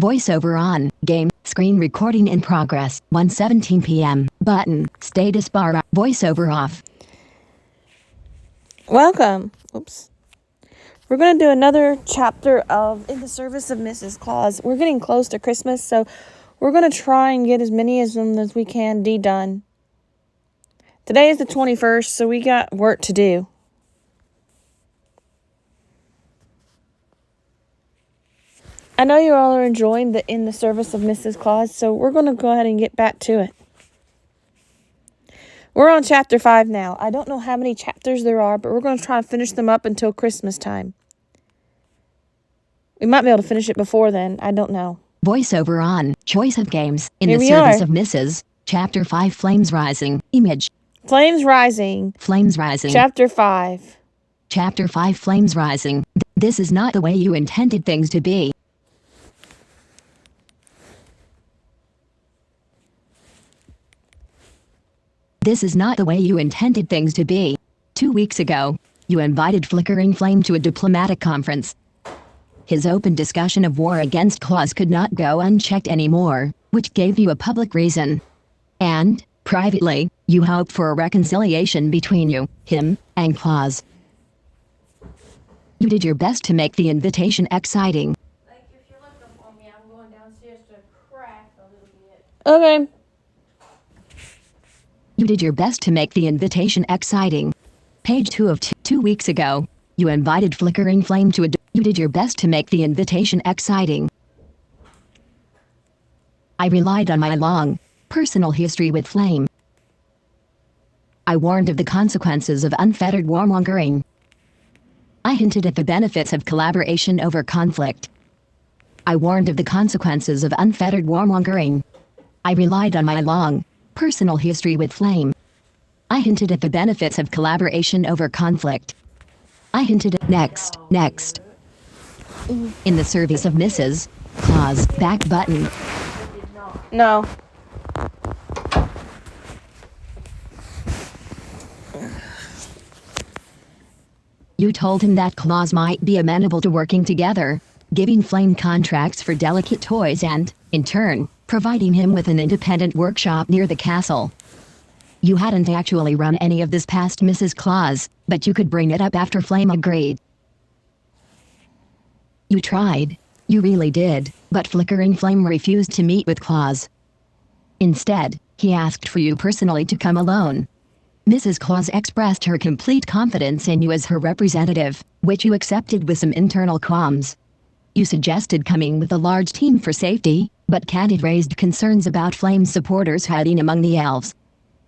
Voiceover on. Game. Screen recording in progress. 1:17 p.m. Button. Status bar. Voiceover off. Welcome. Oops. We're going to do another chapter of In the Service of Mrs. Claus. We're getting close to Christmas, so we're going to try and get as many of them as we can done. Today is the 21st, so we got work to do. I know you all are enjoying the In the Service of Mrs. Claus, so we're going to go ahead and get back to it. We're on chapter 5 now. I don't know how many chapters there are, but we're going to try to finish them up until Christmas time. We might be able to finish it before then. I don't know. Voiceover on. Choice of games. In Here the we Service are. of Mrs. Chapter 5. Flames Rising. Image. Flames Rising. Flames Rising. Chapter 5. Chapter 5. Flames Rising. This is not the way you intended things to be. This is not the way you intended things to be. 2 weeks ago, you invited Flickering Flame to a diplomatic conference. His open discussion of war against Claus could not go unchecked anymore, which gave you a public reason. And, privately, you hoped for a reconciliation between you, him, and Claus. You did your best to make the invitation exciting. Like, if you're looking for me, I'm going downstairs to crack a little bit. Okay. You did your best to make the invitation exciting. Page 2 of 2 weeks ago, you invited Flickering Flame to a... You did your best to make the invitation exciting. I relied on my long, personal history with Flame. I warned of the consequences of unfettered warmongering. I hinted at the benefits of collaboration over conflict. I warned of the consequences of unfettered warmongering. I relied on my long, personal history with Flame. I hinted at the benefits of collaboration over conflict. I hinted at next. In the Service of Mrs. Claus. Back button. No. You told him that Claus might be amenable to working together, giving Flame contracts for delicate toys and, in turn, providing him with an independent workshop near the castle. You hadn't actually run any of this past Mrs. Claus, but you could bring it up after Flame agreed. You tried. You really did, but Flickering Flame refused to meet with Claus. Instead, he asked for you personally to come alone. Mrs. Claus expressed her complete confidence in you as her representative, which you accepted with some internal qualms. You suggested coming with a large team for safety, but Candid raised concerns about Flame's supporters hiding among the elves.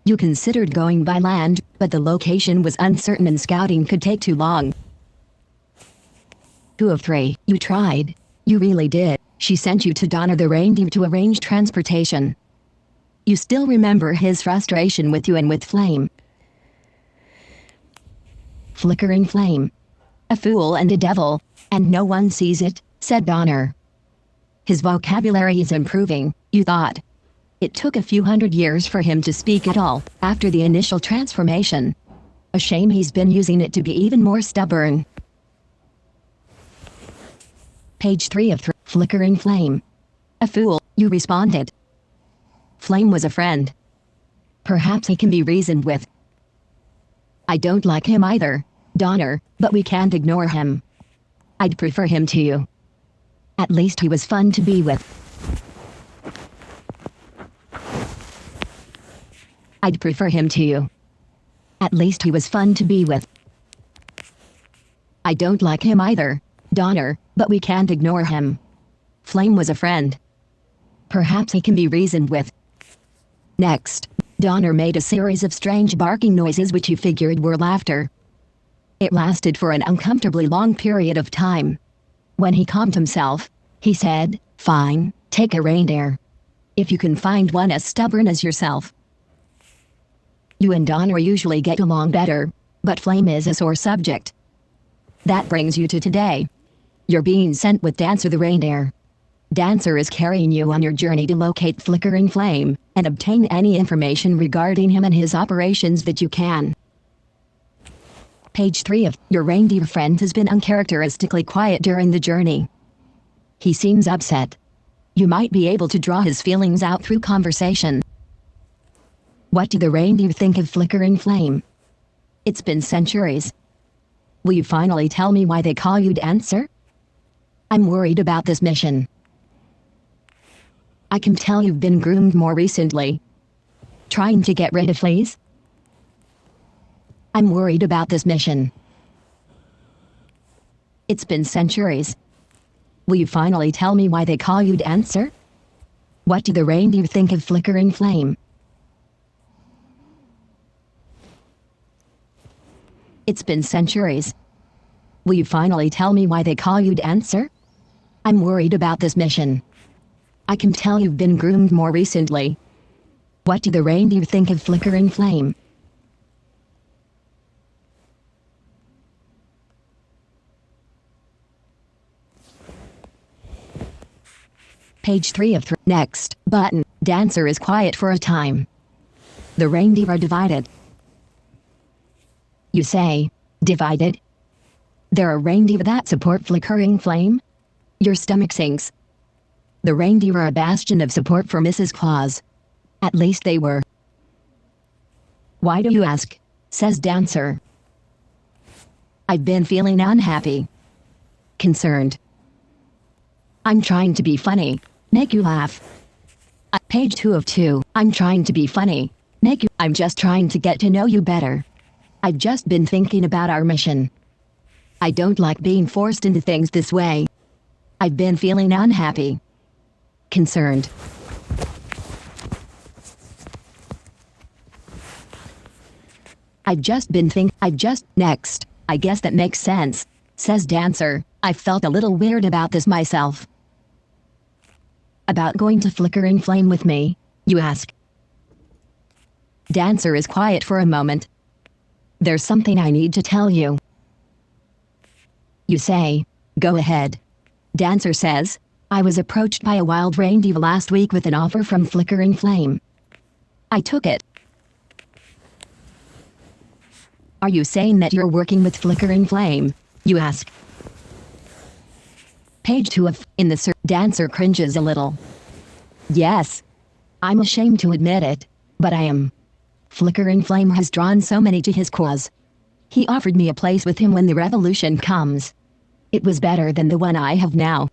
You considered going by land, but the location was uncertain and scouting could take too long. 2 of 3. You tried. You really did. She sent you to Donner the reindeer to arrange transportation. You still remember his frustration with you and with Flame. Flickering Flame. A fool and a devil, and no one sees it, said Donner. His vocabulary is improving, you thought. It took a few hundred years for him to speak at all, after the initial transformation. A shame he's been using it to be even more stubborn. Page 3 of 3. Flickering Flame. A fool, you responded. Flame was a friend. Perhaps he can be reasoned with. I don't like him either, Donner, but we can't ignore him. I'd prefer him to you. At least he was fun to be with. I'd prefer him to you. At least he was fun to be with. I don't like him either, Donner, but we can't ignore him. Flame was a friend. Perhaps he can be reasoned with. Next, Donner made a series of strange barking noises which you figured were laughter. It lasted for an uncomfortably long period of time. When he calmed himself, he said, "Fine, take a reindeer. If you can find one as stubborn as yourself." You and Donner usually get along better, but Flame is a sore subject. That brings you to today. You're being sent with Dancer the reindeer. Dancer is carrying you on your journey to locate Flickering Flame, and obtain any information regarding him and his operations that you can. Page 3 of your reindeer friend has been uncharacteristically quiet during the journey. He seems upset. You might be able to draw his feelings out through conversation. What do the reindeer think of flickering flame? It's been centuries. Will you finally tell me why they call you Dancer? I'm worried about this mission. I can tell you've been groomed more recently. Trying to get rid of fleas? I'm worried about this mission. It's been centuries. Will you finally tell me why they call you Dancer? What do the reindeer think of flickering flame? It's been centuries. Will you finally tell me why they call you Dancer? I'm worried about this mission. I can tell you've been groomed more recently. What do the reindeer think of flickering flame? Page 3 of 3. Next button. Dancer is quiet for a time. The reindeer are divided. You say, divided? There are reindeer that support flickering flame? Your stomach sinks. The reindeer are a bastion of support for Mrs. Claus. At least they were. Why do you ask? Says Dancer. I've been feeling unhappy. Concerned. I'm trying to be funny. Make you laugh. Page 2 of 2. I'm trying to be funny. I'm just trying to get to know you better. I've just been thinking about our mission. I don't like being forced into things this way. I've been feeling unhappy. Concerned. Next. I guess that makes sense, says Dancer. I felt a little weird about this myself. About going to flickering flame with me, you ask. Dancer is quiet for a moment. There's something I need to tell you. You say, go ahead. Dancer says, I was approached by a wild reindeer last week with an offer from flickering flame. I took it. Are you saying that you're working with flickering flame? You ask. Page 2 of in the Dancer cringes a little. Yes. I'm ashamed to admit it, but I am. Flickering flame has drawn so many to his cause. He offered me a place with him when the revolution comes. It was better than the one I have now.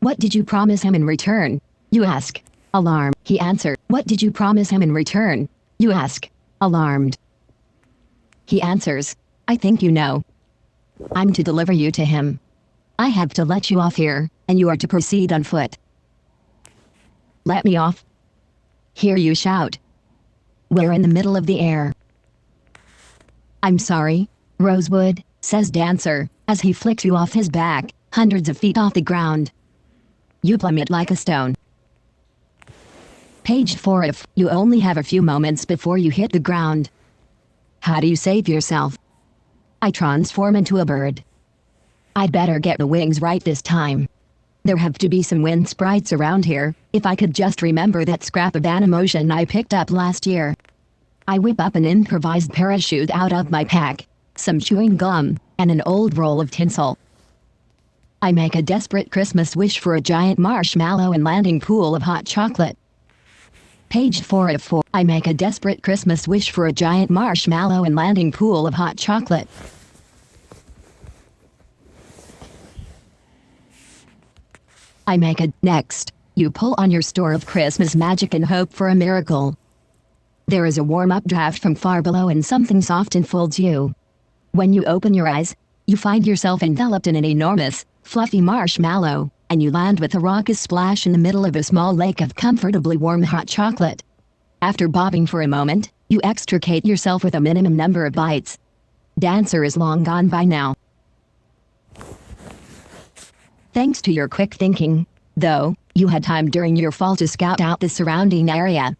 What did you promise him in return? You ask. Alarmed. He answered. What did you promise him in return? You ask. Alarmed. He answers. I think you know. I'm to deliver you to him. I have to let you off here, and you are to proceed on foot. Let me off. Hear you shout. We're in the middle of the air. I'm sorry, Rosewood, says Dancer, as he flicks you off his back, hundreds of feet off the ground. You plummet like a stone. Page 4 of you only have a few moments before you hit the ground. How do you save yourself? I transform into a bird. I'd better get the wings right this time. There have to be some wind sprites around here. If I could just remember that scrap of Animotion I picked up last year. I whip up an improvised parachute out of my pack, some chewing gum, and an old roll of tinsel. I make a desperate Christmas wish for a giant marshmallow and landing pool of hot chocolate. Page 4 of 4. I make a desperate Christmas wish for a giant marshmallow and landing pool of hot chocolate. Next, you pull on your store of Christmas magic and hope for a miracle. There is a warm-up draft from far below and something soft enfolds you. When you open your eyes, you find yourself enveloped in an enormous, fluffy marshmallow, and you land with a raucous splash in the middle of a small lake of comfortably warm hot chocolate. After bobbing for a moment, you extricate yourself with a minimum number of bites. Dancer is long gone by now. Thanks to your quick thinking, though, you had time during your fall to scout out the surrounding area.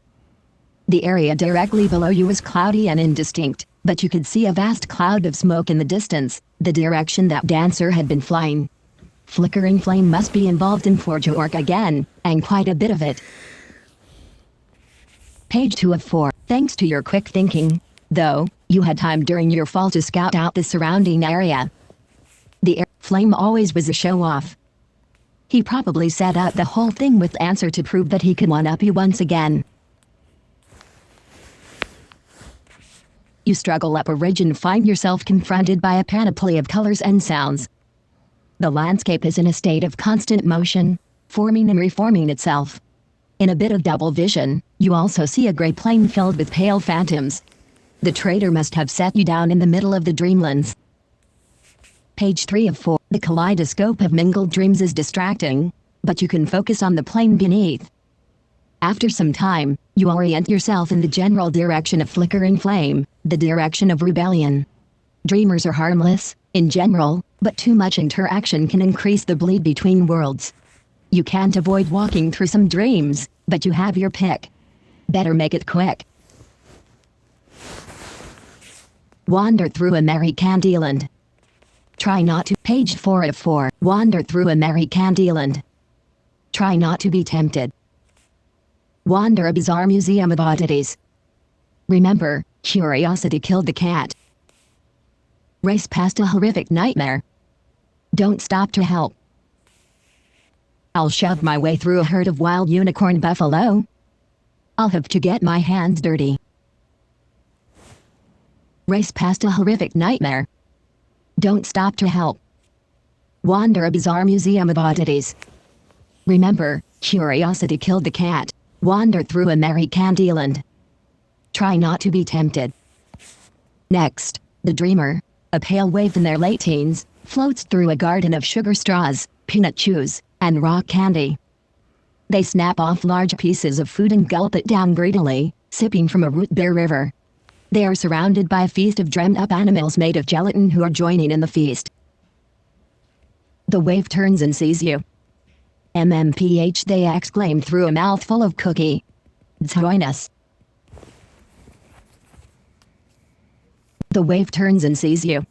The area directly below you was cloudy and indistinct, but you could see a vast cloud of smoke in the distance, the direction that Dancer had been flying. Flickering flame must be involved in Forge Orc again, and quite a bit of it. Page 2 of 4. Thanks to your quick thinking, though, you had time during your fall to scout out the surrounding area. The flame always was a show-off. He probably set out the whole thing with answer to prove that he could one-up you once again. You struggle up a ridge and find yourself confronted by a panoply of colors and sounds. The landscape is in a state of constant motion, forming and reforming itself. In a bit of double vision, you also see a gray plain filled with pale phantoms. The traitor must have set you down in the middle of the dreamlands. Page 3 of 4. The kaleidoscope of mingled dreams is distracting, but you can focus on the plain beneath. After some time, you orient yourself in the general direction of flickering flame, the direction of rebellion. Dreamers are harmless, in general, but too much interaction can increase the bleed between worlds. You can't avoid walking through some dreams, but you have your pick. Better make it quick. Wander through a merry Candyland. Try not to. Page 4 of 4. Wander through a merry Candyland. Try not to be tempted. Wander a bizarre museum of oddities. Remember, curiosity killed the cat. Race past a horrific nightmare. Don't stop to help. I'll shove my way through a herd of wild unicorn buffalo. I'll have to get my hands dirty. Race past a horrific nightmare. Don't stop to help. Wander a bizarre museum of oddities. Remember, curiosity killed the cat. Wander through a merry Candyland. Try not to be tempted. Next, the dreamer, a pale waif in their late teens, floats through a garden of sugar straws, peanut chews, and rock candy. They snap off large pieces of food and gulp it down greedily, sipping from a root beer river. They are surrounded by a feast of dreamed-up animals made of gelatin who are joining in the feast. The waif turns and sees you. MMPH, they exclaim through a mouthful of cookie. Join us. The waif turns and sees you.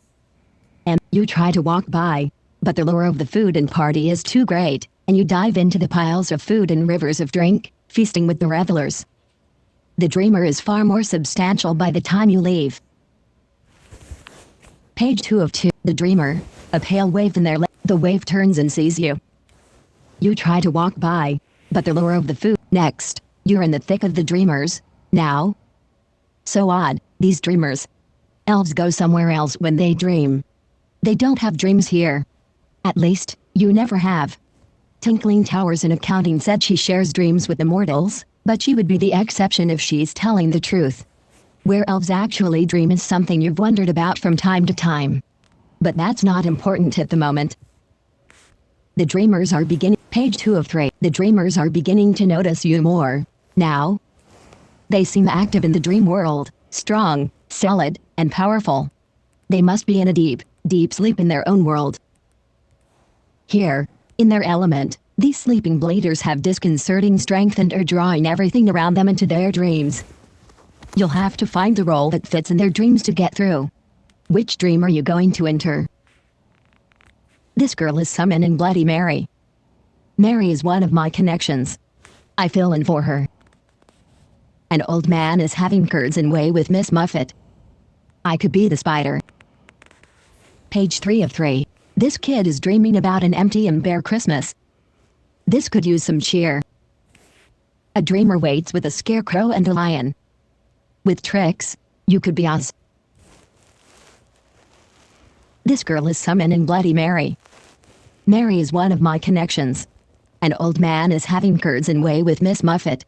And you try to walk by, but the lure of the food and party is too great, and you dive into the piles of food and rivers of drink, feasting with the revelers. The dreamer is far more substantial by the time you leave. Page 2 of 2. The dreamer, a pale waif in their the waif turns and sees you. You try to walk by, but the lure of the food. Next, you're in the thick of the dreamers, now. So odd, these dreamers. Elves go somewhere else when they dream. They don't have dreams here. At least, you never have. Tinkling Towers in accounting said she shares dreams with immortals, but she would be the exception if she's telling the truth. Where elves actually dream is something you've wondered about from time to time. But that's not important at the moment. The dreamers are beginning. Page 2 of 3. The dreamers are beginning to notice you more, now. They seem active in the dream world, strong, solid, and powerful. They must be in a deep, deep sleep in their own world. Here, in their element, these sleeping bleeders have disconcerting strength and are drawing everything around them into their dreams. You'll have to find the role that fits in their dreams to get through. Which dream are you going to enter? This girl is summoning Bloody Mary. Mary is one of my connections. I fill in for her. An old man is having curds and whey with Miss Muffet. I could be the spider. Page 3 of 3. This kid is dreaming about an empty and bare Christmas. This could use some cheer. A dreamer waits with a scarecrow and a lion. With tricks, you could be Oz. This girl is summoning Bloody Mary. Mary is one of my connections. An old man is having curds and whey with Miss Muffet.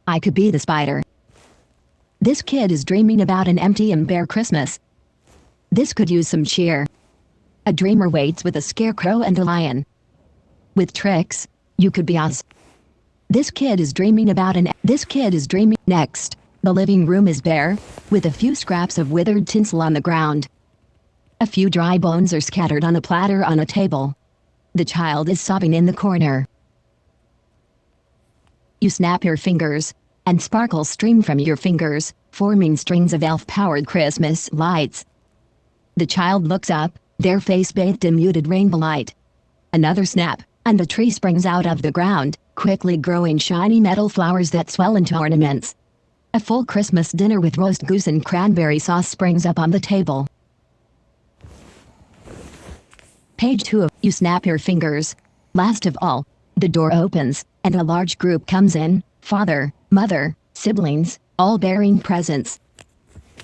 I could be the spider. This kid is dreaming about an empty and bare Christmas. This could use some cheer. A dreamer waits with a scarecrow and a lion. With tricks, you could be Oz. This kid is dreaming about Next, the living room is bare, with a few scraps of withered tinsel on the ground. A few dry bones are scattered on a platter on a table. The child is sobbing in the corner. You snap your fingers, and sparkles stream from your fingers, forming strings of elf-powered Christmas lights. The child looks up, their face bathed in muted rainbow light. Another snap, and a tree springs out of the ground, quickly growing shiny metal flowers that swell into ornaments. A full Christmas dinner with roast goose and cranberry sauce springs up on the table. Page 2 of You snap your fingers, Last of all, the door opens, and a large group comes in, father, mother, siblings, all bearing presents.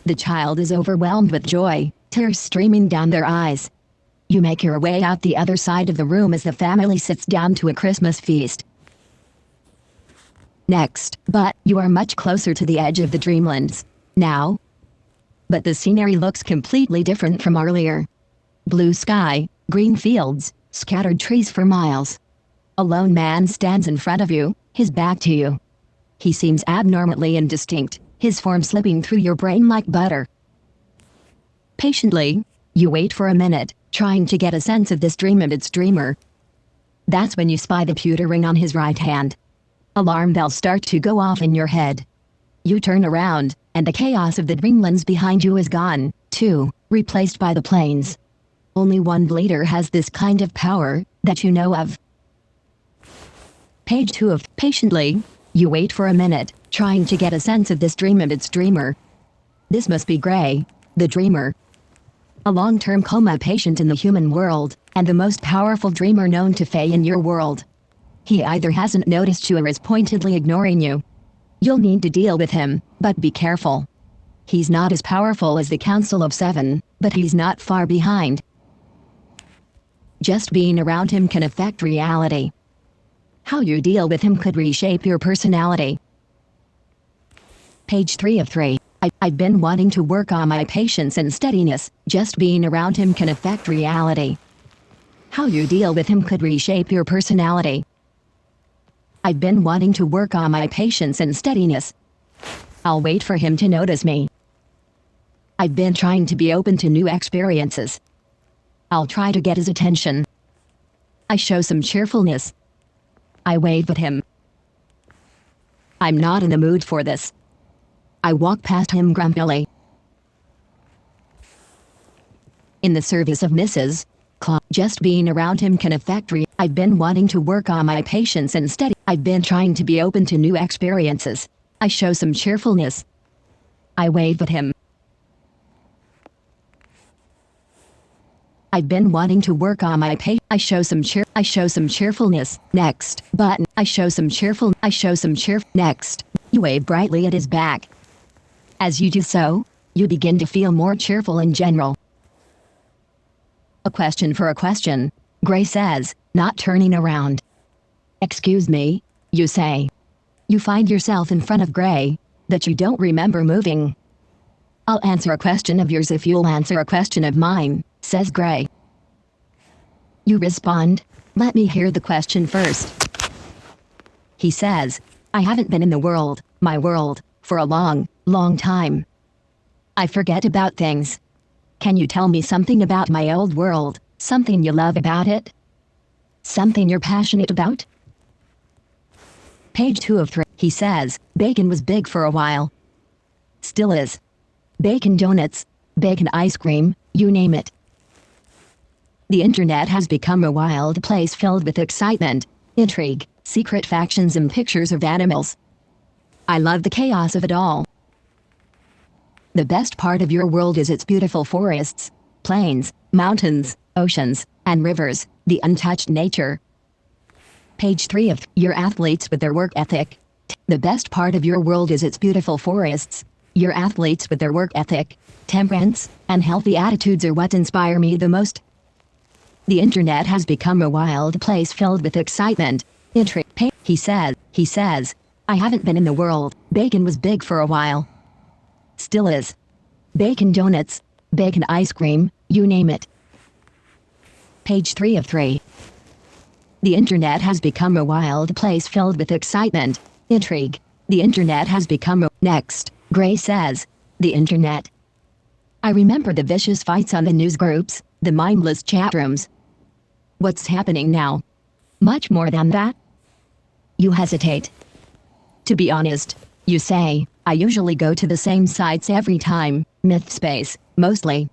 The child is overwhelmed with joy, tears streaming down their eyes. You make your way out the other side of the room as the family sits down to a Christmas feast. Next, but you are much closer to the edge of the dreamlands now. But the scenery looks completely different from earlier. Blue sky, green fields, scattered trees for miles. A lone man stands in front of you, his back to you. He seems abnormally indistinct, his form slipping through your brain like butter. Patiently, you wait for a minute, trying to get a sense of this dream and its dreamer. That's when you spy the pewter ring on his right hand. Alarm bells start to go off in your head. You turn around, and the chaos of the dreamlands behind you is gone, too, replaced by the plains. Only one bleeder has this kind of power, that you know of. Page 2 of Patiently, you wait for a minute, trying to get a sense of this dream and its dreamer. This must be Gray, the dreamer. A long-term coma patient in the human world, and the most powerful dreamer known to Fae in your world. He either hasn't noticed you or is pointedly ignoring you. You'll need to deal with him, but be careful. He's not as powerful as the Council of Seven, but he's not far behind. Just being around him can affect reality. How you deal with him could reshape your personality. Page 3 of 3. I've been wanting to work on my patience and steadiness. Just being around him can affect reality. How you deal with him could reshape your personality. I've been wanting to work on my patience and steadiness. I'll wait for him to notice me. I've been trying to be open to new experiences. I'll try to get his attention. I show some cheerfulness. I wave at him. I'm not in the mood for this. I walk past him grumpily. In the service of Mrs. Claus, just being around him can affect I've been wanting to work on my patience and steady. I've been trying to be open to new experiences. I show some cheerfulness. I wave at him. I've been wanting to work on my I show some cheerfulness. Next button. I show some Next. You wave brightly at his back. As you do so, you begin to feel more cheerful in general. A question for a question, Gray says, not turning around. Excuse me, you say. You find yourself in front of Gray, that you don't remember moving. I'll answer a question of yours if you'll answer a question of mine, says Gray. You respond, let me hear the question first. He says, I haven't been in the world, my world, for a long, long time. I forget about things. Can you tell me something about my old world, something you love about it? Something you're passionate about? Page 2 of 3. He says, bacon was big for a while. Still is. Bacon donuts, bacon ice cream, you name it. The internet has become a wild place filled with excitement, intrigue, secret factions and pictures of animals. I love the chaos of it all. The best part of your world is its beautiful forests, plains, mountains, oceans, and rivers, the untouched nature. Page 3 of your athletes with their work ethic. The best part of your world is its beautiful forests. Your athletes with their work ethic, temperance, and healthy attitudes are what inspire me the most. The internet has become a wild place filled with excitement, intrigue. He says, I haven't been in the world. Bacon was big for a while. Still is. Bacon donuts, bacon ice cream, you name it. Page 3 of 3. The internet has become a wild place filled with excitement, intrigue. The internet has become a... Next, Gray says, the internet. I remember the vicious fights on the news groups, the mindless chat rooms. What's happening now? Much more than that? You hesitate. To be honest, you say, I usually go to the same sites every time, MythSpace, mostly.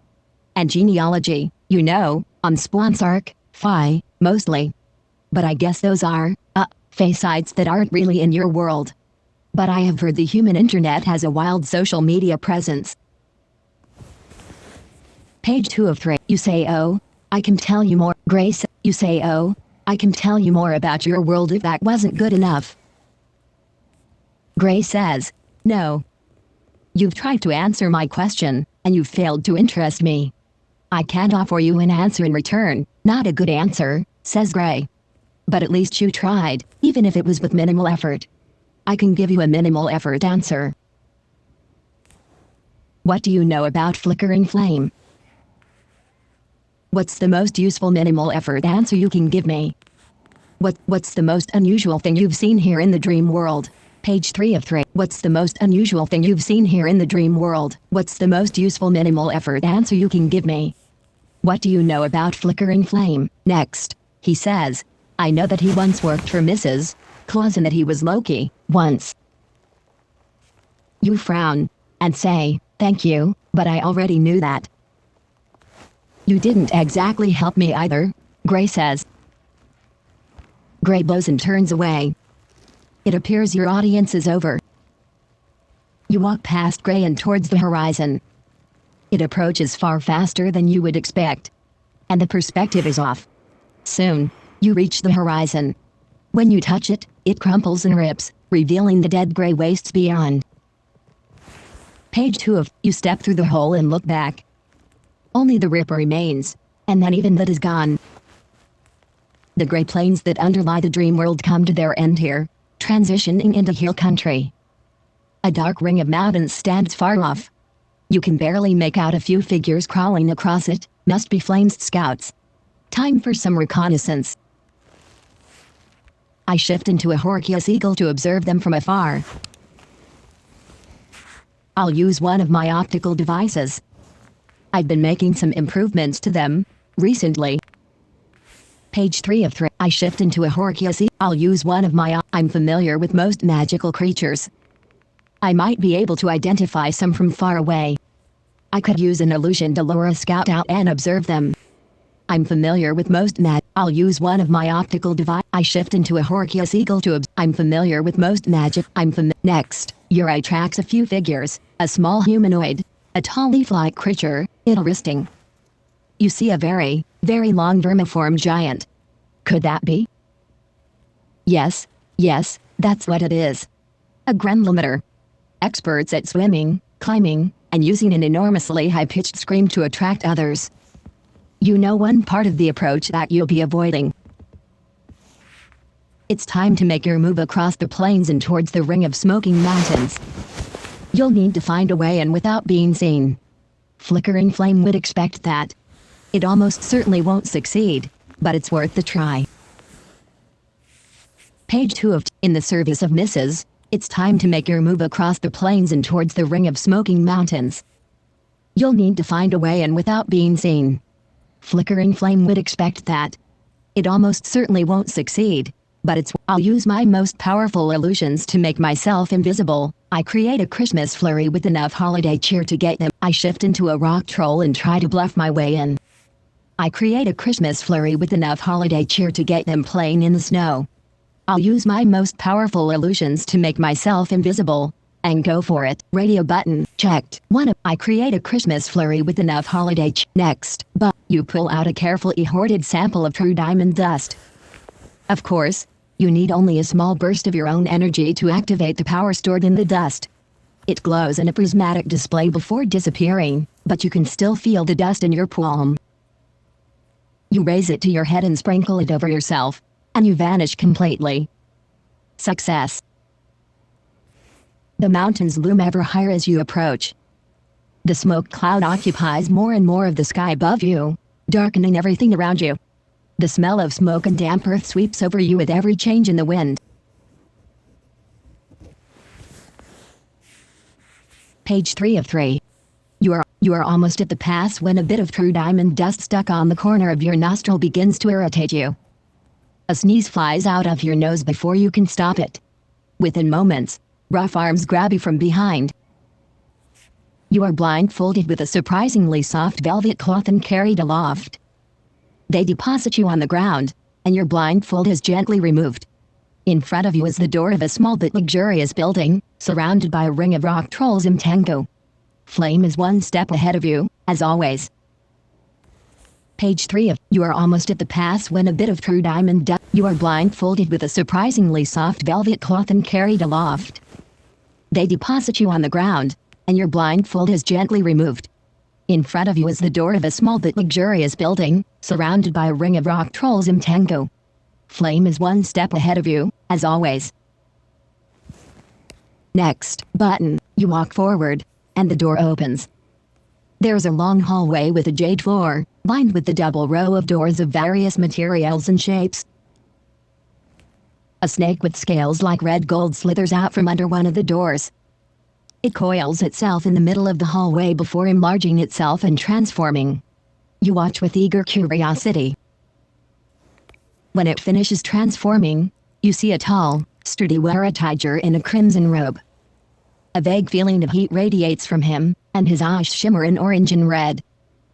And genealogy, on Sponsark, Phi, mostly. But I guess those are, Fae sites that aren't really in your world. But I have heard the human internet has a wild social media presence. Page 2 of 3. You say, oh, I can tell you more. Grace, you say, oh, I can tell you more about your world if that wasn't good enough. Gray says, no. You've tried to answer my question, and you've failed to interest me. I can't offer you an answer in return. Not a good answer, says Gray. But at least you tried, even if it was with minimal effort. I can give you a minimal effort answer. What do you know about flickering flame? What's the most useful minimal effort answer you can give me? What's the most unusual thing you've seen here in the dream world? Page 3 of 3. What's the most unusual thing you've seen here in the dream world? What's the most useful minimal effort answer you can give me? What do you know about flickering flame? Next, he says, I know that he once worked for Mrs. Claus and that he was Loki, once. You frown, and say, thank you, but I already knew that. You didn't exactly help me either, Gray says. Gray bows and turns away. It appears your audience is over. You walk past Gray and towards the horizon. It approaches far faster than you would expect. And the perspective is off. Soon, you reach the horizon. When you touch it, it crumples and rips, revealing the dead gray wastes beyond. Page 2 of, you step through the hole and look back. Only the rip remains, and then even that is gone. The gray plains that underlie the dream world come to their end here, transitioning into hill country. A dark ring of mountains stands far off. You can barely make out a few figures crawling across it, must be Flame's scouts. Time for some reconnaissance. I shift into a Horkius eagle to observe them from afar. I'll use one of my optical devices. I've been making some improvements to them recently. Page 3 of 3. I shift into a Horkius eagle. I'll use one of my I'm familiar with most magical creatures. I might be able to identify some from far away. I could use an illusion to lure a scout out and observe them. I'm familiar with most I'll use one of my optical device. I shift into a Horkius eagle to I'm familiar with most magic. Next, your eye tracks a few figures, a small humanoid, a tall leaf-like creature, interesting. You see a very, very long vermiform giant. Could that be? Yes, that's what it is. A Grenlimeter. Experts at swimming, climbing, and using an enormously high-pitched scream to attract others. You know one part of the approach that you'll be avoiding. It's time to make your move across the plains and towards the ring of smoking mountains. You'll need to find a way in without being seen. Flickering Flame would expect that. It almost certainly won't succeed, but it's worth the try. Page 2 of In the service of Mrs. It's time to make your move across the plains and towards the ring of smoking mountains. You'll need to find a way in without being seen. Flickering Flame would expect that. It almost certainly won't succeed, but I'll use my most powerful illusions to make myself invisible. I create a Christmas flurry with enough holiday cheer to get them. I shift into a rock troll and try to bluff my way in. I create a Christmas flurry with enough holiday cheer to get them playing in the snow. I'll use my most powerful illusions to make myself invisible. And go for it. Radio button checked. I create a Christmas flurry with enough holiday next, but you pull out a carefully hoarded sample of true diamond dust. Of course, you need only a small burst of your own energy to activate the power stored in the dust. It glows in a prismatic display before disappearing, but you can still feel the dust in your palm. You raise it to your head and sprinkle it over yourself, and you vanish completely. Success. The mountains loom ever higher as you approach. The smoke cloud occupies more and more of the sky above you, darkening everything around you. The smell of smoke and damp earth sweeps over you with every change in the wind. Page 3 of 3. You are almost at the pass when a bit of true diamond dust stuck on the corner of your nostril begins to irritate you. A sneeze flies out of your nose before you can stop it. Within moments, rough arms grab you from behind. You are blindfolded with a surprisingly soft velvet cloth and carried aloft. They deposit you on the ground, and your blindfold is gently removed. In front of you is the door of a small but luxurious building, surrounded by a ring of rock trolls in tango. Flame is one step ahead of you, as always. Page 3 of You are almost at the pass when a bit of true diamond You are blindfolded with a surprisingly soft velvet cloth and carried aloft. They deposit you on the ground, and your blindfold is gently removed. In front of you is the door of a small but luxurious building, surrounded by a ring of rock trolls in tango. Flame is one step ahead of you, as always. Next button, you walk forward, and the door opens. There's a long hallway with a jade floor, lined with the double row of doors of various materials and shapes. A snake with scales like red gold slithers out from under one of the doors. It coils itself in the middle of the hallway before enlarging itself and transforming. You watch with eager curiosity. When it finishes transforming, you see a tall, sturdy waratiger in a crimson robe. A vague feeling of heat radiates from him, and his eyes shimmer in orange and red.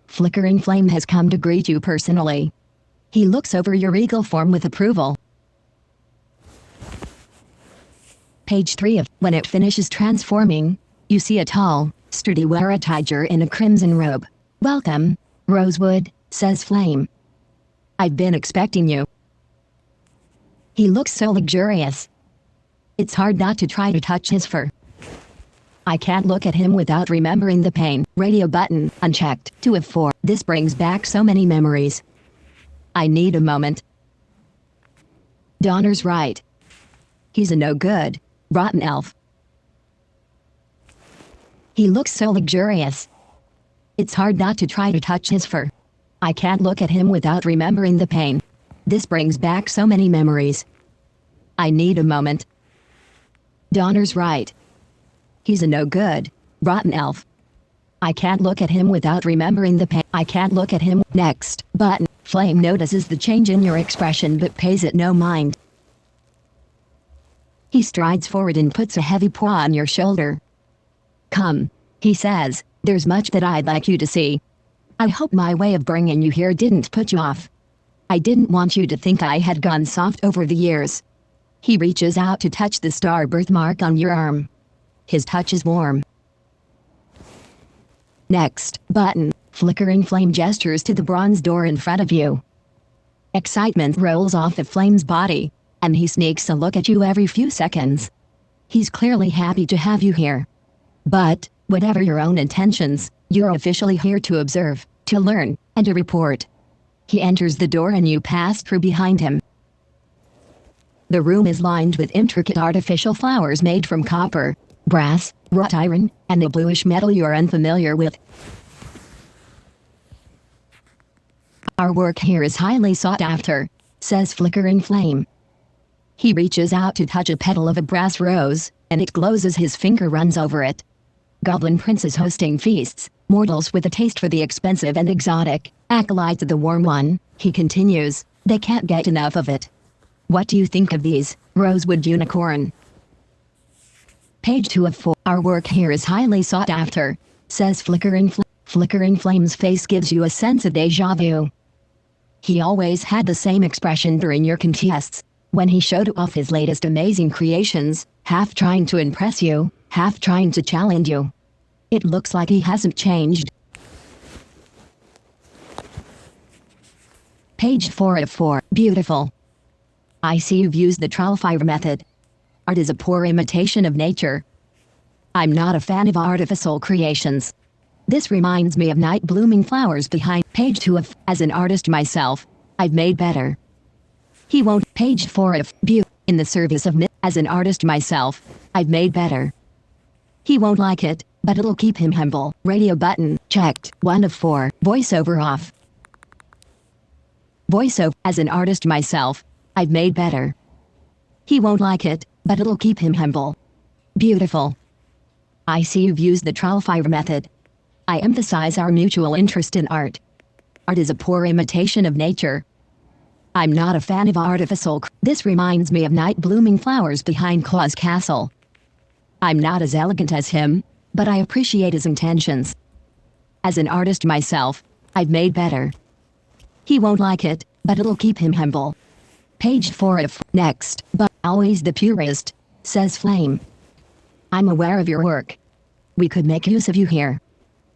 Flickering Flame has come to greet you personally. He looks over your regal form with approval. Page 3 of When it finishes transforming, you see a tall, sturdy waratiger in a crimson robe. Welcome, Rosewood, says Flame. I've been expecting you. He looks so luxurious. It's hard not to try to touch his fur. I can't look at him without remembering the pain. Radio button, unchecked, 2 of 4. This brings back so many memories. I need a moment. Donner's right. He's a no-good, rotten elf. He looks so luxurious. It's hard not to try to touch his fur. I can't look at him without remembering the pain. This brings back so many memories. I need a moment. Donner's right. He's a no-good, rotten elf. I can't look at him without remembering the pain. I can't look at him. Next button. Flame notices the change in your expression but pays it no mind. He strides forward and puts a heavy paw on your shoulder. Come, he says, there's much that I'd like you to see. I hope my way of bringing you here didn't put you off. I didn't want you to think I had gone soft over the years. He reaches out to touch the star birthmark on your arm. His touch is warm. Next button. Flickering Flame gestures to the bronze door in front of you. Excitement rolls off of Flame's body, and he sneaks a look at you every few seconds. He's clearly happy to have you here. But, whatever your own intentions, you're officially here to observe, to learn, and to report. He enters the door and you pass through behind him. The room is lined with intricate artificial flowers made from copper, brass, wrought iron, and a bluish metal you're unfamiliar with. Our work here is highly sought after, says Flickering Flame. He reaches out to touch a petal of a brass rose, and it glows as his finger runs over it. Goblin princes hosting feasts, mortals with a taste for the expensive and exotic, acolytes of the warm one, he continues, they can't get enough of it. What do you think of these, Rosewood Unicorn? Page 2 of 4. Our work here is highly sought after, says Flickering Flame. Flickering Flame's face gives you a sense of deja vu. He always had the same expression during your contests, when he showed off his latest amazing creations, half trying to impress you, half trying to challenge you. It looks like he hasn't changed. Page 4 of 4. Beautiful. I see you've used the Trollfire method. Art is a poor imitation of nature. I'm not a fan of artificial creations. This reminds me of night blooming flowers behind. Page 2 of As an artist myself, I've made better. He won't. Page 4 of In the service of As an artist myself, I've made better. He won't like it, but it'll keep him humble. Radio button checked. 1 of 4. Voiceover off. Voiceover. As an artist myself, I've made better. He won't like it, but it'll keep him humble. Beautiful. I see you've used the Trollfire method. I emphasize our mutual interest in art. Art is a poor imitation of nature. I'm not a fan of artificial. This reminds me of night blooming flowers behind Claus' castle. I'm not as elegant as him, but I appreciate his intentions. As an artist myself, I've made better. He won't like it, but it'll keep him humble. Page 4 of Next, but always the purist, says Flame. I'm aware of your work. We could make use of you here.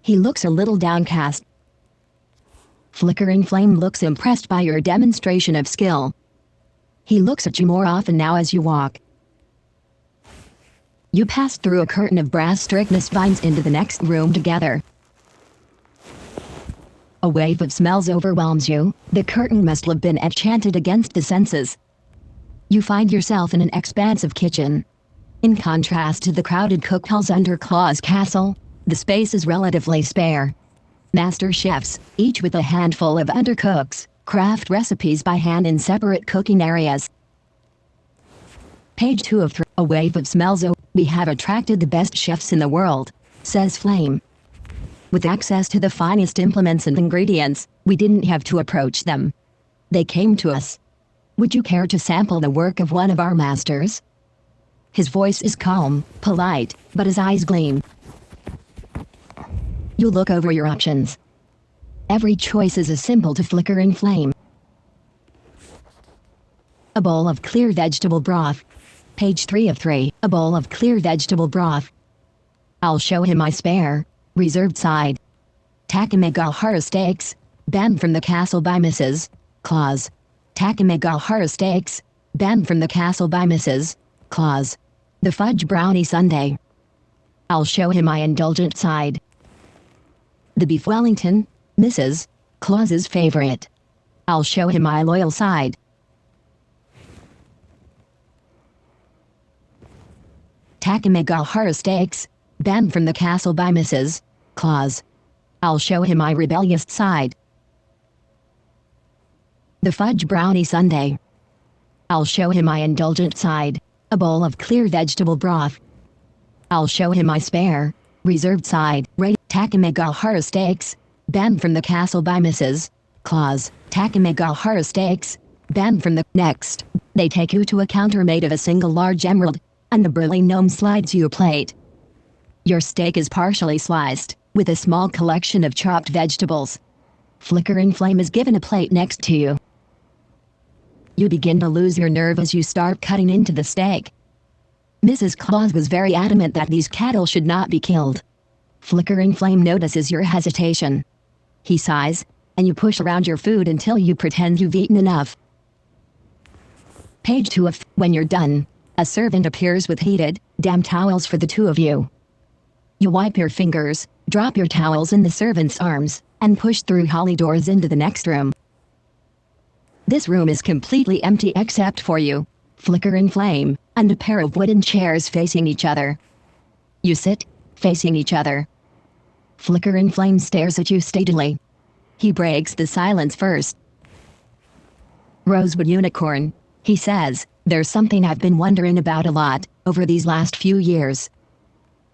He looks a little downcast. Flickering Flame looks impressed by your demonstration of skill. He looks at you more often now as you walk. You pass through a curtain of brass strychnine vines into the next room together. A wave of smells overwhelms you. The curtain must have been enchanted against the senses. You find yourself in an expansive kitchen. In contrast to the crowded cook halls under Claus Castle, the space is relatively spare. Master chefs, each with a handful of undercooks, craft recipes by hand in separate cooking areas. Page 2 of 3. A wave of smells. We have attracted the best chefs in the world, says Flame. With access to the finest implements and ingredients, we didn't have to approach them. They came to us. Would you care to sample the work of one of our masters? His voice is calm, polite, but his eyes gleam. You look over your options. Every choice is a symbol to Flickering Flame. A bowl of clear vegetable broth. Page 3 of 3. A bowl of clear vegetable broth. I'll show him my spare, reserved side. Takamegahara steaks, banned from the castle by Mrs. Claus. Takamegahara steaks, banned from the castle by Mrs. Claus. The fudge brownie sundae. I'll show him my indulgent side. The beef Wellington, Mrs. Claus's favorite. I'll show him my loyal side. Takamegahara steaks, banned from the castle by Mrs. Claus. I'll show him my rebellious side. The fudge brownie sundae. I'll show him my indulgent side. A bowl of clear vegetable broth. I'll show him my spare, reserved side. Takamegahara steaks, banned from the castle by Mrs. Claus. Takamegahara steaks, banned from the... Next, they take you to a counter made of a single large emerald, and the burly gnome slides you a plate. Your steak is partially sliced, with a small collection of chopped vegetables. Flickering Flame is given a plate next to you. You begin to lose your nerve as you start cutting into the steak. Mrs. Claus was very adamant that these cattle should not be killed. Flickering Flame notices your hesitation. He sighs, and you push around your food until you pretend you've eaten enough. Page 2 of... When you're done, a servant appears with heated, damp towels for the two of you. You wipe your fingers, drop your towels in the servant's arms, and push through holly doors into the next room. This room is completely empty except for you, Flickering Flame, and a pair of wooden chairs facing each other. You sit, facing each other. Flickering Flame stares at you steadily. He breaks the silence first. Rosewood Unicorn, he says, there's something I've been wondering about a lot, over these last few years.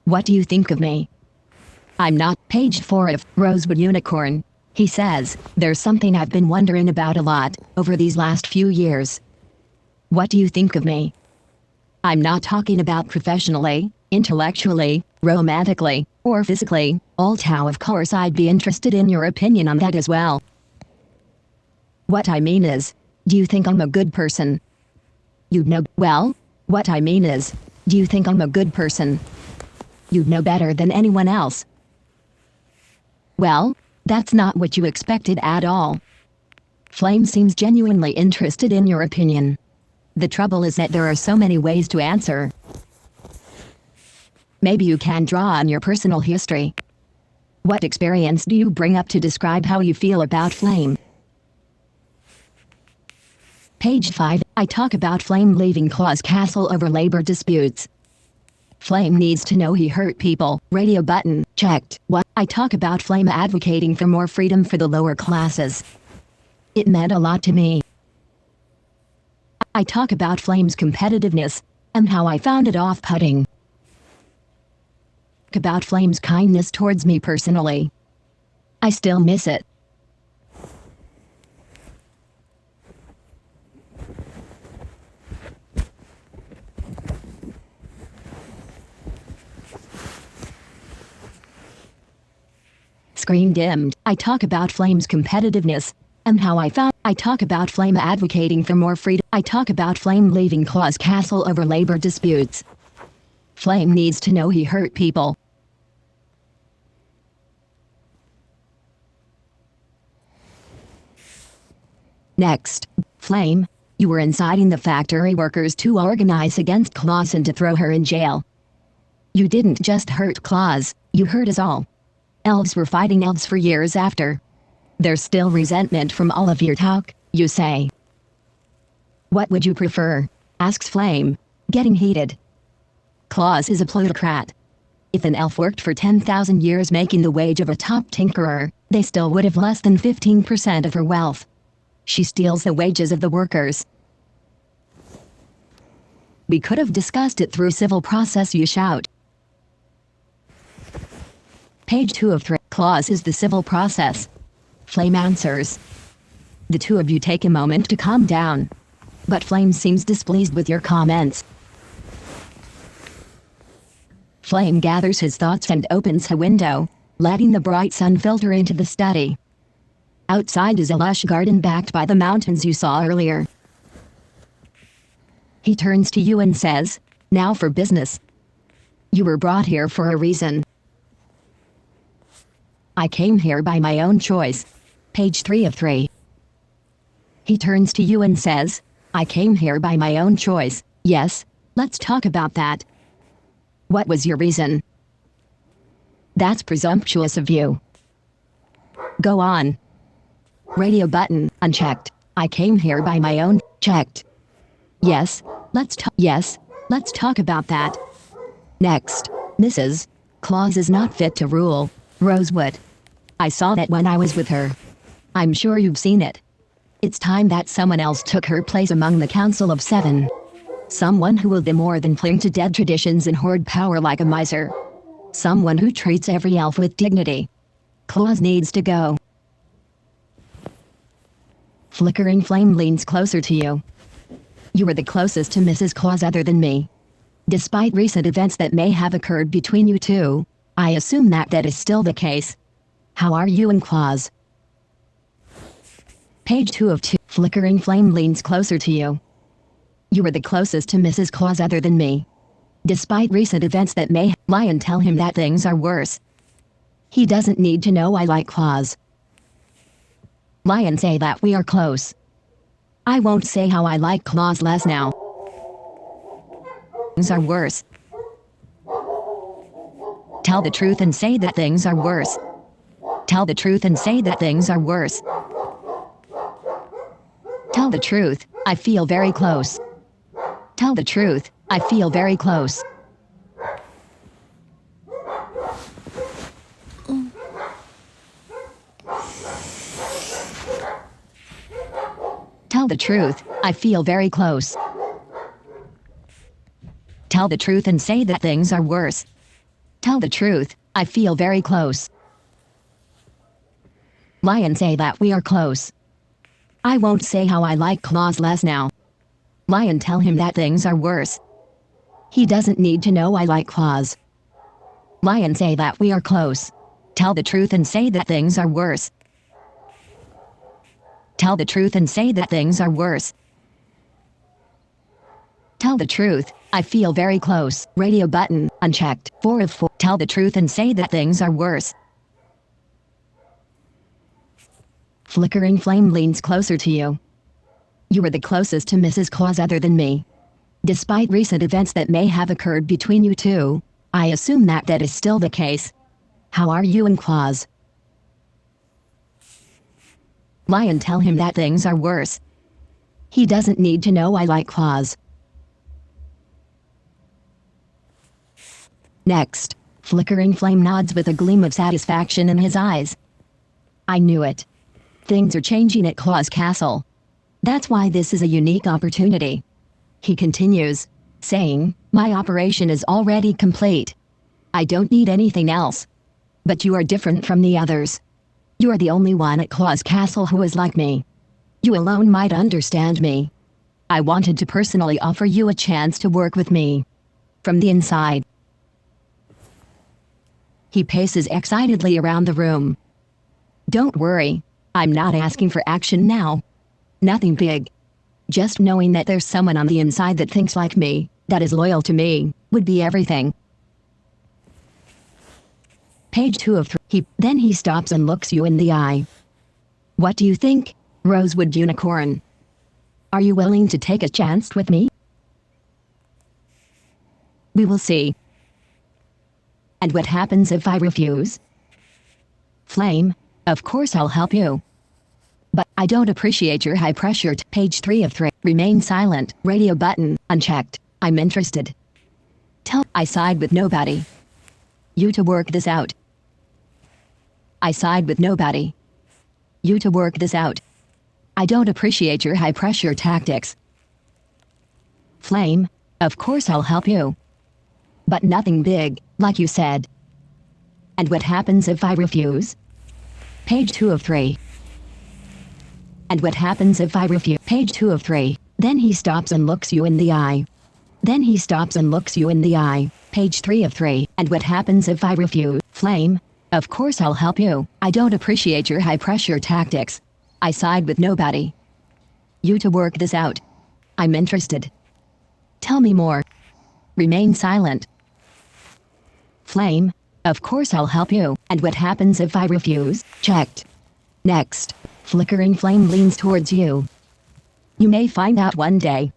What do you think of me? I'm not. Page 4 of Rosewood Unicorn, he says, there's something I've been wondering about a lot, over these last few years. What do you think of me? I'm not talking about professionally, intellectually, romantically, or physically, although of course I'd be interested in your opinion on that as well. What I mean is, do you think I'm a good person? You'd know. Well, what I mean is, do you think I'm a good person? You'd know better than anyone else. Well, that's not what you expected at all. Flame seems genuinely interested in your opinion. The trouble is that there are so many ways to answer. Maybe you can draw on your personal history. What experience do you bring up to describe how you feel about Flame? Page 5. I talk about Flame leaving Claus Castle over labor disputes. Flame needs to know he hurt people. Radio button checked. What? I talk about Flame advocating for more freedom for the lower classes. It meant a lot to me. I talk about Flame's competitiveness, and how I found it off-putting. About Flame's kindness towards me personally. I still miss it. Screen dimmed. I talk about Flame's competitiveness, and how I talk about Flame advocating for more freedom. I talk about Flame leaving Claus Castle over labor disputes. Flame needs to know he hurt people. Next, Flame, you were inciting the factory workers to organize against Claus and to throw her in jail. You didn't just hurt Claus, you hurt us all. Elves were fighting elves for years after. There's still resentment from all of your talk, you say. What would you prefer? Asks Flame, getting heated. Claus is a plutocrat. If an elf worked for 10,000 years making the wage of a top tinkerer, they still would have less than 15% of her wealth. She steals the wages of the workers. We could have discussed it through civil process, you shout. Page 2 of 3. Claus is the civil process. Flame answers. The two of you take a moment to calm down. But Flame seems displeased with your comments. Flame gathers his thoughts and opens a window, letting the bright sun filter into the study. Outside is a lush garden backed by the mountains you saw earlier. He turns to you and says, "Now for business. You were brought here for a reason." "I came here by my own choice." Page 3 of 3. He turns to you and says, "I came here by my own choice." "Yes, let's talk about that. What was your reason?" "That's presumptuous of you." "Go on." Radio button, unchecked. "I came here by my own," checked. Yes, let's talk about that. Next, Mrs. Claus is not fit to rule, Rosewood. I saw that when I was with her. I'm sure you've seen it. It's time that someone else took her place among the Council of Seven. Someone who will do more than cling to dead traditions and hoard power like a miser. Someone who treats every elf with dignity. Claus needs to go. Flickering Flame leans closer to you. You are the closest to Mrs. Claus other than me. Despite recent events that may have occurred between you two, I assume that is still the case. How are you and Claus? Page 2 of 2. Flickering Flame leans closer to you. You are the closest to Mrs. Claus other than me. Despite recent events that may lie and tell him that things are worse. He doesn't need to know I like Claus. Lie and say that we are close. I won't say how I like Claus less now. Things are worse. Tell the truth and say that things are worse. Tell the truth and say that things are worse. Tell the truth, I feel very close. Tell the truth, I feel very close. Tell the truth, I feel very close. Tell the truth and say that things are worse. Tell the truth, I feel very close. Lie and say that we are close. I won't say how I like Claus less now. Lie and tell him that things are worse. He doesn't need to know I like Claus. Lie and say that we are close. Tell the truth and say that things are worse. Tell the truth and say that things are worse. Tell the truth, I feel very close. Radio button, unchecked. 4 of 4. Tell the truth and say that things are worse. Flickering Flame leans closer to you. You are the closest to Mrs. Claus other than me. Despite recent events that may have occurred between you two, I assume that is still the case. How are you and Claus? Lie and tell him that things are worse. He doesn't need to know I like Claus. Next, Flickering Flame nods with a gleam of satisfaction in his eyes. I knew it. Things are changing at Claus Castle. That's why this is a unique opportunity. He continues, saying, my operation is already complete. I don't need anything else. But you are different from the others. You are the only one at Claus Castle who is like me. You alone might understand me. I wanted to personally offer you a chance to work with me. From the inside. He paces excitedly around the room. Don't worry, I'm not asking for action now. Nothing big. Just knowing that there's someone on the inside that thinks like me, that is loyal to me, would be everything. Page 2 of 3. Then he stops and looks you in the eye. What do you think? Rosewood Unicorn. Are you willing to take a chance with me? We will see. And what happens if I refuse? Flame, of course I'll help you. But I don't appreciate your high pressure. Page 3 of 3. Remain silent. Radio button, unchecked. I'm interested. I side with nobody. You to work this out. I side with nobody. You to work this out. I don't appreciate your high pressure tactics. Flame, of course I'll help you. But nothing big, like you said. And what happens if I refuse? Page 2 of 3. And what happens if I refuse? Page 2 of 3. Then he stops and looks you in the eye. Then he stops and looks you in the eye. Page 3 of 3. And what happens if I refuse? Flame, of course I'll help you. I don't appreciate your high pressure tactics. I side with nobody. You to work this out. I'm interested. Tell me more. Remain silent. Flame, of course I'll help you. And what happens if I refuse? Checked. Next. Flickering flame leans towards you. You may find out one day.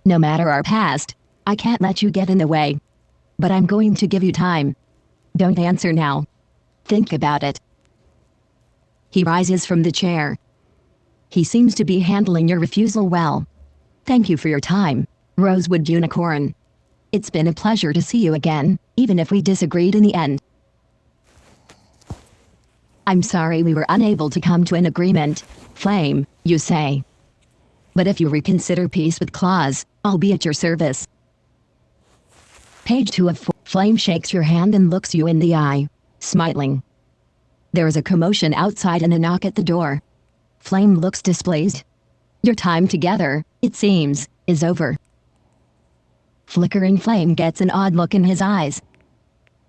No matter our past, I can't let you get in the way. But I'm going to give you time. Don't answer now. Think about it. He rises from the chair. He seems to be handling your refusal well. Thank you for your time, Rosewood Unicorn. It's been a pleasure to see you again, even if we disagreed in the end. I'm sorry we were unable to come to an agreement, Flame, you say. But if you reconsider peace with Claus, I'll be at your service. Page 2 of 4. Flame shakes your hand and looks you in the eye, smiling. There is a commotion outside and a knock at the door. Flame looks displeased. Your time together, it seems, is over. Flickering Flame gets an odd look in his eyes.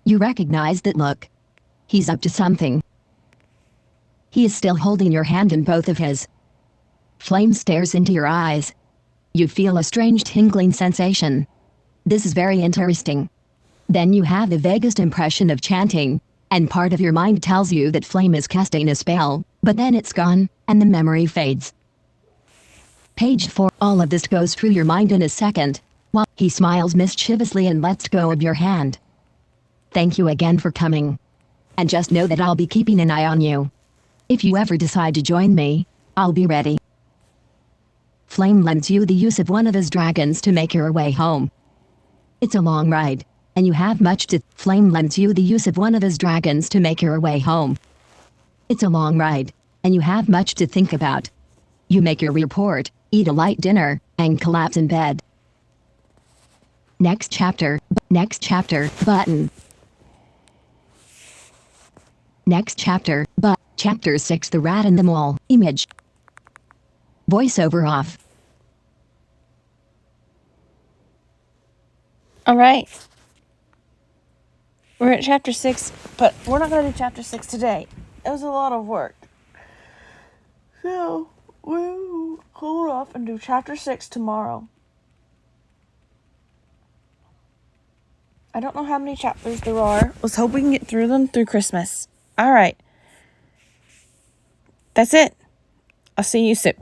You recognize that look. He's up to something. He is still holding your hand in both of his. Flame stares into your eyes. You feel a strange tingling sensation. This is very interesting. Then you have the vaguest impression of chanting, and part of your mind tells you that Flame is casting a spell, but then it's gone, and the memory fades. Page 4. All of this goes through your mind in a second, while he smiles mischievously and lets go of your hand. Thank you again for coming. And just know that I'll be keeping an eye on you. If you ever decide to join me, I'll be ready. Flame lends you the use of one of his dragons to make your way home. It's a long ride, and you have much to... Flame lends you the use of one of his dragons to make your way home. It's a long ride, and you have much to think about. You make your report, eat a light dinner, and collapse in bed. Next chapter, button. Next chapter, Chapter 6. The Rat and the Mole. Image. Voiceover off. All right. We're at chapter 6, but we're not going to do chapter 6 today. It was a lot of work. So, we'll hold off and do chapter 6 tomorrow. I don't know how many chapters there are. Let's hope we can get through them through Christmas. All right. That's it. I'll see you soon.